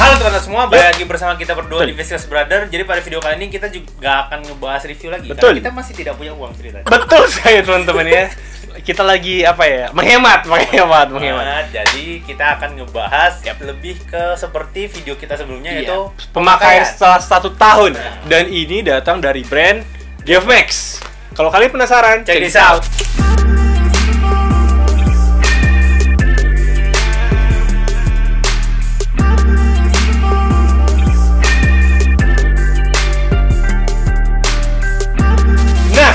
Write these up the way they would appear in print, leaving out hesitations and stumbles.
Halo teman-teman semua, balik lagi bersama kita berdua di Viscous Brother. Jadi pada video kali ini kita juga akan ngebahas review lagi. Betul. Karena kita masih tidak punya uang ceritanya. Betul sekali teman-teman ya. Kita lagi apa ya? Menghemat. Jadi kita akan ngebahas lebih ke seperti video kita sebelumnya, yaitu pemakaian setelah 1 tahun. Dan ini datang dari brand Geofmax. Kalau kalian penasaran, check this out.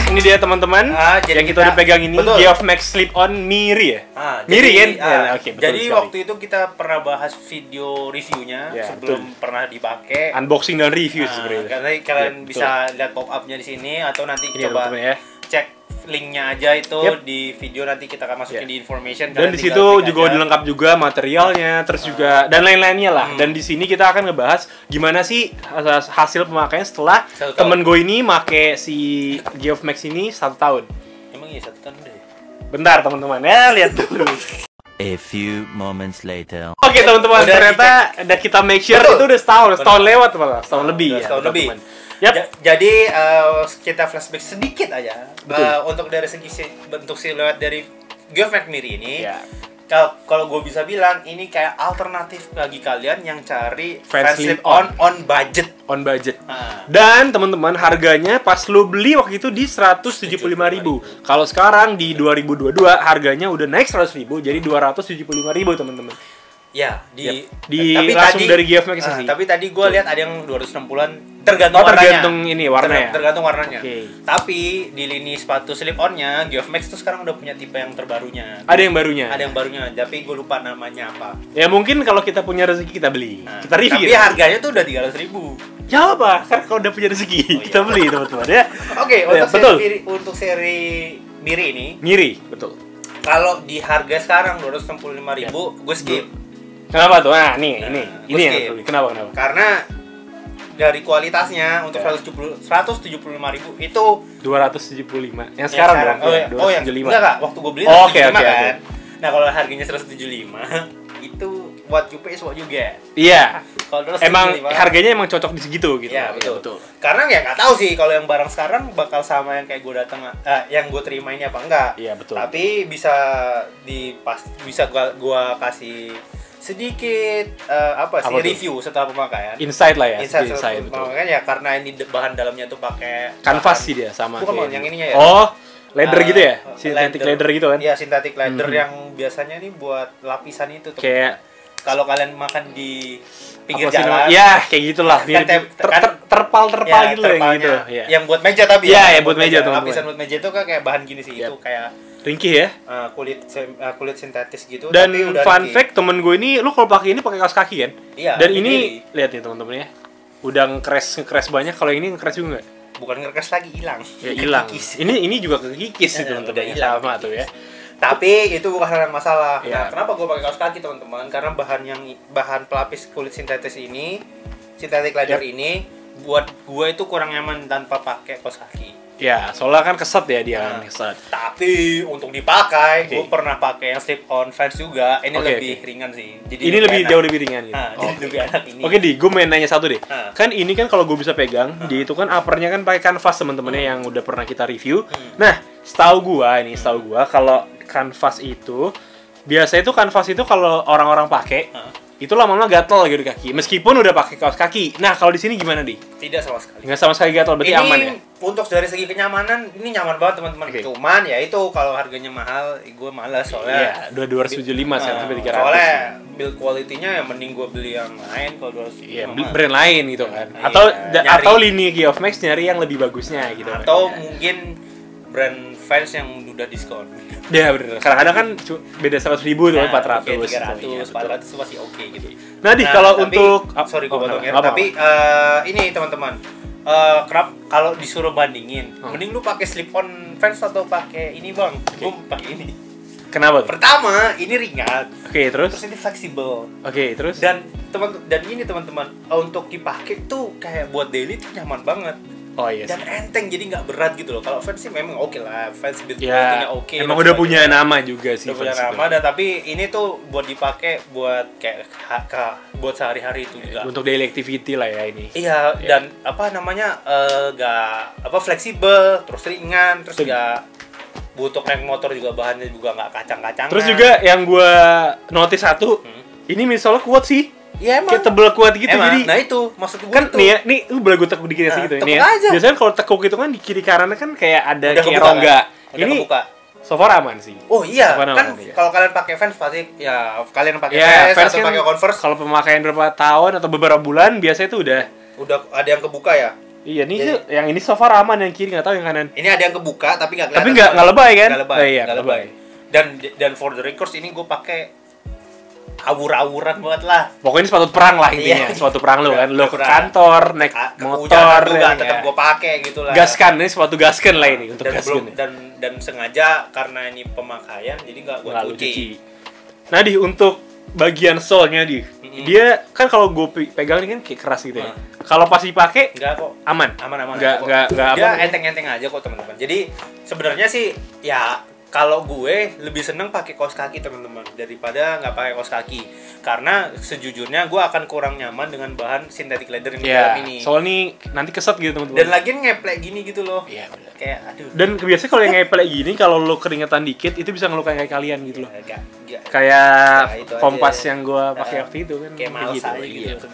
Ini dia teman-teman yang kita udah pegang ini, Geofmax Slip-On Miri ya? Miri kan? Betul jadi sekali. Waktu itu kita pernah bahas video reviewnya sebelum pernah dipakai. Unboxing dan review sebenarnya. Karena kalian bisa lihat pop-up-nya di sini atau nanti coba cek linknya aja itu di video, nanti kita akan masukin di information. Dan di situ juga udah lengkap juga materialnya, terus juga dan lain-lainnya lah. Dan di sini kita akan ngebahas gimana sih hasil pemakaian setelah temen gue ini make si Geofmax ini 1 tahun. Emang iya 1 tahun deh. Bentar teman-teman ya, lihat dulu. A few moments later. Oke teman-teman, ternyata udah kita make sure itu udah setahun lewat malah, setahun lebih ya. Setahun lebih. Jadi kita flashback sedikit aja untuk dari segi bentuk siluet dari Geofmax Miri ini. Kalau gue bisa bilang ini kayak alternatif bagi kalian yang cari fan slip-on on budget. Dan teman-teman, harganya pas lu beli waktu itu di 175.000. Kalau sekarang di 2022 harganya udah naik 100.000 jadi 275.000 teman-teman. Ya, tapi langsung dari Geofmax sih. Tapi tadi gue lihat ada yang 260-an tergantung warnanya. Tergantung warnanya. Tapi di lini sepatu slip-onnya Geofmax tuh sekarang udah punya tipe yang terbarunya. Ada yang barunya. Tapi gue lupa namanya apa. Ya mungkin kalau kita punya rezeki kita beli. Kita review. Tapi harganya tuh udah 300.000. Ya apa? Kan kalau udah punya rezeki kita beli teman-teman ya. Oke, untuk seri Miri ini. Miri, betul. Kalau di harga sekarang 265.000, gue skip. Kenapa tuh? Ini yang kenapa? Karena dari kualitasnya untuk 175.000 itu 275. Yang sekarang dong. Yang enggak, waktu gue beli 175 kan. Nah, kalau harganya 175 itu what you pay is what you get. Iya. Emang harganya emang cocok di segitu gitu. Iya, betul. Karena ya nggak tahu sih kalau yang barang sekarang bakal sama yang kayak gue datang yang gue terima ini apa enggak. Iya, betul. Tapi bisa gua kasih sedikit review setelah pemakaian. Insight lah ya. Insight pemakaian ya, karena ini bahan dalamnya tuh pakai kanvas sih dia sama. Bukan yang ininya ya. Oh, leather gitu ya? Synthetic leather gitu kan? Iya, synthetic leather yang biasanya nih buat lapisan itu tuh. Kayak kalau kalian makan di pinggir jalan. Ya, kayak gitulah. Terpal gitu yang gitu. Yang buat meja tapi ya buat meja tuh. Lapisan buat meja itu kayak bahan gini sih, itu kayak ringkih ya? Kulit sintetis gitu. Dan fun fact, temen gue ini, lu kalau pakai ini pakai kaos kaki kan? Iya. Dan ini lihat nih teman-teman ya, udah ngecrash banyak. Kalau ini ngecrash juga nggak? Bukan ngecrash lagi, hilang. Ya hilang. Ini juga kekikis sih teman-teman. Sama tuh ya. Tapi itu bukan hal yang masalah. Nah, kenapa gue pakai kaos kaki teman-teman? Karena bahan pelapis kulit sintetis ini, synthetic leather ini, buat gue itu kurang nyaman tanpa pakai kaos kaki. Ya, soalnya kan keset ya dia kan keset. Tapi untuk dipakai, gue pernah pakai yang slip-on Vans juga. Ini lebih ringan sih. Jadi ini jauh lebih ringan gitu. Jadi lebih enak ini. Oke, gue main nanya satu deh. Kan ini kan kalau gue bisa pegang, di itu kan uppernya kan pakai kanvas teman-temannya yang udah pernah kita review. Nah, setahu gue kalau kanvas itu biasa itu kanvas itu kalau orang-orang pakai itu lama-lama gatel gitu kaki, meskipun udah pakai kaos kaki. Nah, kalau di sini gimana, Di? Tidak sama sekali. Nggak sama sekali gatel, berarti aman ya? Untuk dari segi kenyamanan, ini nyaman banget teman-teman. Cuman ya itu kalau harganya mahal, gue malas soalnya. Iya, 275 sampai 300. Soalnya build quality-nya ya mending gue beli yang lain kalau 275. Iya, brand lain gitu kan. Atau lini Geofmax nyari yang lebih bagusnya gitu. Atau mungkin brand Vans yang udah diskon. Ya bener, kadang-kadang kan beda 100.000 tuh, 400, 400 masih oke gitu. Nah, kalau untuk sorry gue potongnya, tapi ini teman-teman, kalau disuruh bandingin, mending lu pakai slip-on Vans atau pakai ini bang? Gue pakai ini. Kenapa? Pertama, ini ringan. Terus ini fleksibel. Terus dan ini teman-teman, untuk dipakai tuh kayak buat daily tuh nyaman banget. dan enteng, jadi nggak berat gitu loh. Kalau fans sih memang oke lah, fans build ya, oke. Emang udah punya nama juga sih. Udah punya nama, dan tapi ini tuh buat dipakai buat kayak buat sehari-hari itu juga. Untuk daily activity lah ya ini. Iya, dan apa namanya nggak fleksibel, terus ringan, terus nggak butuh naik motor juga, bahannya juga nggak kacang-kacangan. Terus juga yang gue notice satu, ini misalnya kuat sih. Iya emang. Kayak tebel kuat gitu jadi. Nah itu maksud gue kan itu. Nih ya, nih lu boleh gue tekuk dikit sih gitu nih ya. Aja. Biasanya kalau tekuk itu kan di kiri kanannya kan kayak ada udah kayak rongga. Kan? Udah Ini kebuka. So far aman sih. Oh iya, kan ya. kalau kalian pakai Vans pasti ya kalian pakai Vans atau kan pakai Converse. Kalau pemakaian berapa tahun atau beberapa bulan biasanya itu udah ada yang kebuka ya. Iya, nih yang ini so far aman, yang kiri nggak tahu yang kanan. Ini ada yang kebuka tapi nggak kelihatan. Tapi nggak lebay kan? Nggak lebay. Iya, nggak lebay. Dan for the records ini gue pakai awur-awuran banget lah. Pokoknya sepatu perang lah intinya. Sepatu perang lo kan, lo ke kantor, naik motor juga tetap gue pakai gitu lah. Gaskan, ini sepatu gaskan lah ini untuk gaskan. Dan sengaja karena ini pemakaian jadi nggak gue cuci. Nah, untuk bagian sole-nya dia kan kalau gue pegang ini kan kayak keras gitu ya. Kalau pas dipakai enggak kok. Aman. Enggak dia enteng-enteng aja kok teman-teman. Jadi sebenarnya sih ya kalau gue lebih seneng pakai kaos kaki teman-teman daripada nggak pakai kaos kaki, karena sejujurnya gue akan kurang nyaman dengan bahan synthetic leather yang di dalam ini. Soalnya nanti keset gitu teman-teman. Dan lagi ngeplek gini gitu loh. Iya benar. Kayak aduh. Dan biasanya kalau yang ngeplek gini kalau lo keringetan dikit itu bisa ngelukain kayak kalian gitu loh. Kayak kompas yang gue pakai waktu itu kan. Kayak males gitu.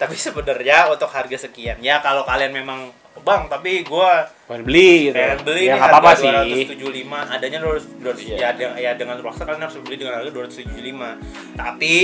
Tapi sebenarnya untuk harga sekian ya kalau kalian memang bang, tapi gue pengen beli gitu. Ya nggak apa-apa sih. 275, adanya 200 ya dengan ruksa kalian harus beli dengan harga 275. Tapi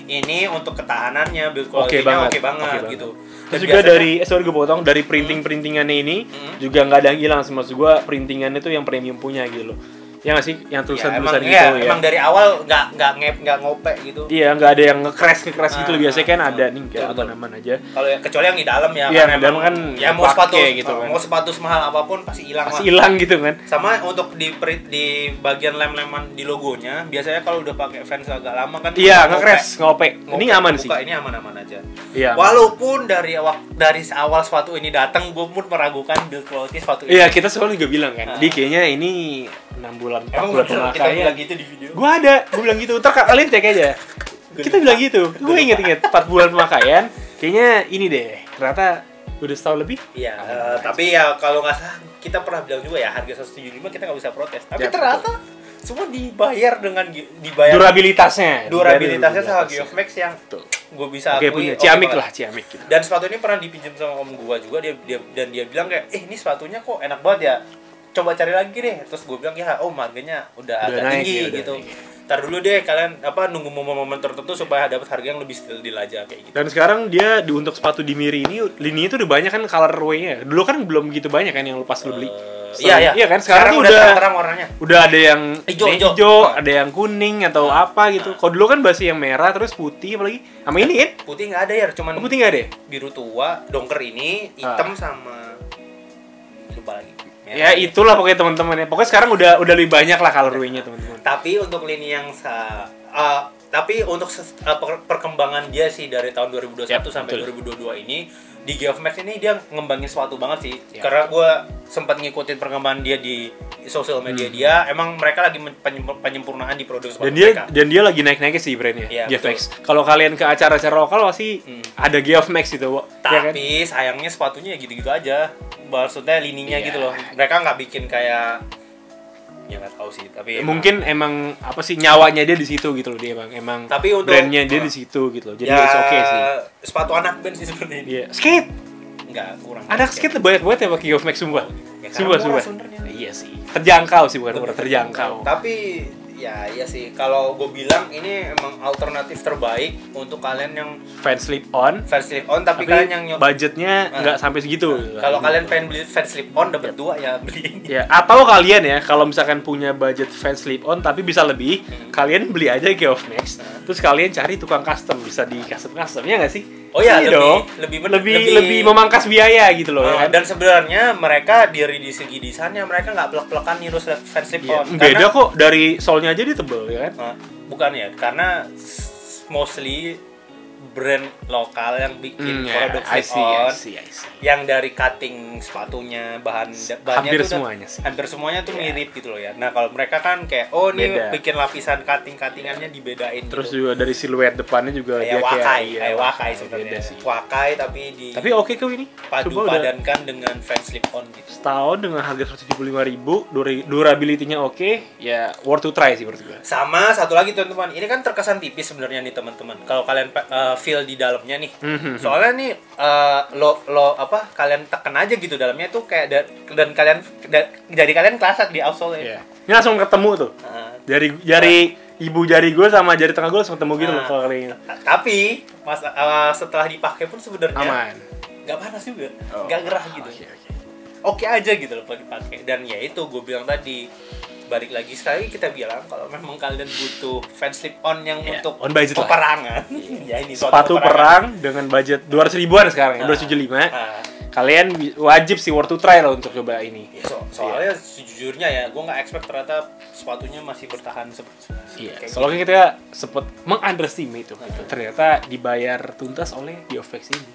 ini untuk ketahanannya, build quality-nya oke banget gitu. Terus juga dari sorry gue potong, dari printingannya ini juga nggak ada yang hilang sih, maksud gue printingannya tuh yang premium punya gitu loh. Ya nggak sih, yang tulisan-tulisan gitu ya. Emang dari awal nggak ngopek gitu. Iya, nggak ada yang nge-crash gitu. Biasanya kan ada nih, kayak aman aja. Kalau kecuali yang di dalam ya. Iya, yang dalam kan ya mau sepatu gitu kan. Mau sepatu semahal apapun pasti hilang. Pasti hilang gitu kan. Sama untuk di bagian lem-leman di logonya, biasanya kalau udah pakai Vans agak lama kan. Iya, nge-crash, ngopek. Ini aman sih. Ini aman-aman aja. Iya. Walaupun dari awal sepatu ini datang, gue pun meragukan build quality sepatu ini. Iya, kita selalu juga bilang kan. Jadi kayaknya ini 6 bulan, 4 bulan pemakaian. Kita bilang gitu di video. Gue bilang gitu. Ntar kalian cek aja. Kita bilang gitu. Gue inget 4 bulan pemakaian. Kayaknya ini deh. Ternyata udah setahun lebih. Iya. Tapi ya kalau nggak salah kita pernah bilang juga ya harga 175 kita nggak bisa protes. Tapi ternyata semua dibayar dengan durabilitasnya sama Geof-Max yang gue bisa akui. Ciamik lah, Ciamik gitu. Dan sepatu ini pernah dipinjam sama om gue juga, dia bilang kayak ini sepatunya kok enak banget ya, coba cari lagi deh. Terus gue bilang ya harganya udah agak tinggi gitu. Ntar dulu deh kalian nunggu momen-momen tertentu supaya dapat harga yang lebih stabil aja kayak gitu. Dan sekarang dia untuk sepatu di Miri ini lininya tuh udah banyak kan colorway-nya. Dulu kan belum gitu banyak kan yang lu pas lu beli. Iya kan sekarang tuh udah terang warnanya. Udah ada yang hijau, ada yang kuning atau apa gitu. Kalau dulu kan masih yang merah terus putih, apalagi sama ini kan? Putih nggak ada ya, cuman putih nggak ada. Biru tua, dongker ini, hitam sama lupa lagi. Ya itulah pokoknya teman-teman ya. Pokoknya sekarang udah lebih banyak lah colorway-nya teman-teman. Tapi untuk lini yang tapi untuk perkembangan dia sih dari tahun 2021 sampai 2022 ini di Geof-Max ini dia ngembangin sepatu banget sih. Karena gue sempat ngikutin perkembangan dia di sosial media dia, emang mereka lagi penyempurnaan di produk sepatu mereka. Dan dia lagi naik-naiknya sih brandnya, Geof-Max. Kalau kalian ke acara-acara lokal pasti ada Geof-Max itu. Tapi ya kan? Sayangnya sepatunya gitu-gitu aja. Maksudnya lininya gitu loh. Mereka nggak bikin kayak ya nggak tahu sih, tapi mungkin emang apa sih nyawanya dia di situ gitu loh, dia emang tapi untuk brandnya dia di situ gitu loh, jadi ya, oke sih. Sepatu anak band sih sebenarnya. Iya. Skate nggak kurang anak skate banyak banget ya pakai Geof-Max sumpah. Sumpah iya sih, terjangkau sih, bukan murah, terjangkau. Tapi ya iya sih, kalau gue bilang ini emang alternatif terbaik untuk kalian yang fans slip on tapi kalian yang budgetnya nggak sampai segitu. Kalau kalian pengen beli fans slip on dapat 2 ya beli. Ya, atau kalian ya kalau misalkan punya budget fans slip on tapi bisa lebih, kalian beli aja Geof-Max. Terus kalian cari tukang custom, bisa di custom ya nggak sih? Oh ya, lebih memangkas biaya gitu loh. Ya kan? Dan sebenarnya mereka dari segi desainnya mereka nggak plek-plekan niru fans slip on. Beda kok, dari solnya aja dia tebel ya kan? Bukan ya, karena mostly brand lokal yang bikin produk slip-on yang dari cutting sepatunya bahannya hampir tuh semuanya sih. Hampir semuanya tuh mirip gitu loh ya. Nah kalau mereka kan kayak ini bikin lapisan cuttingannya dibedain. Terus gitu. juga dari siluet depannya juga kayak wakai sebenarnya. Wakai tapi oke kok ini. Padankan dengan fans slip-on gitu. Setahun dengan harga 175.000, durability-nya oke, ya worth to try sih menurut gue. Sama satu lagi teman-teman, ini kan terkesan tipis sebenarnya nih teman-teman. Kalau kalian feel di dalamnya nih, soalnya nih kalian tekan aja gitu dalamnya tuh kayak dan jadi kalian kelasak di outsole ya. Ini langsung ketemu tuh. Jari ibu jari gue sama jari tengah gue langsung ketemu gitu loh kalau kali ini. Tapi setelah dipakai pun sebenarnya aman. Nggak panas juga, nggak gerah gitu. Oke aja gitu loh kalau dipakai. Dan ya itu gue bilang tadi, balik lagi sekali kita bilang kalau memang kalian butuh fans slip-on yang untuk peperangan ya ini sepatu perang dengan budget 200 ribuan sekarang ya, 275 kalian wajib sih worth to try lah untuk coba ini ya, soalnya sejujurnya ya gue nggak expect ternyata sepatunya masih bertahan soalnya kita sempat meng-underestimate itu ternyata dibayar tuntas oleh Dioflex ini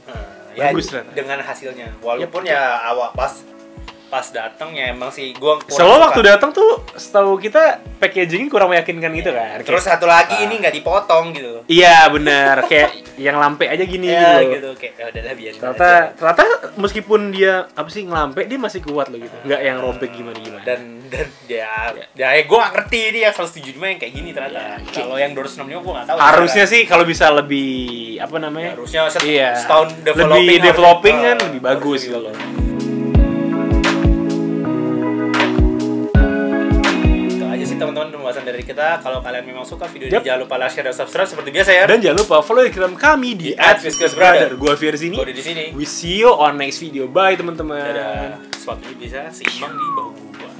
bagus ya, dengan hasilnya walaupun ya awal pas datang ya emang sih gua selalu waktu datang tuh setahu kita packaging kurang meyakinkan gitu kan. Terus satu lagi ini nggak dipotong gitu. Iya benar, kayak yang lampe aja gini gitu. Kayak udahlah biarin. Ternyata meskipun dia apa sih ngelampe dia masih kuat loh gitu. Nggak yang robek gimana. Dan ya gua nggak ngerti ini yang 175 yang kayak gini ternyata. Kalau yang 265 gua nggak tahu. Harusnya sih kalau bisa lebih apa namanya? Harusnya setahun developing kan lebih bagus gitu loh. Teman-teman pembahasan dari kita. Kalau kalian memang suka video ini jangan lupa like, share, dan subscribe seperti biasa ya. Dan jangan lupa follow Instagram kami di @viscusbrother. Gua Fir sini. Gua di sini. We see you on next video. Bye teman-teman. Dadah. Sepatu ini bisa seimbang di bahu gua.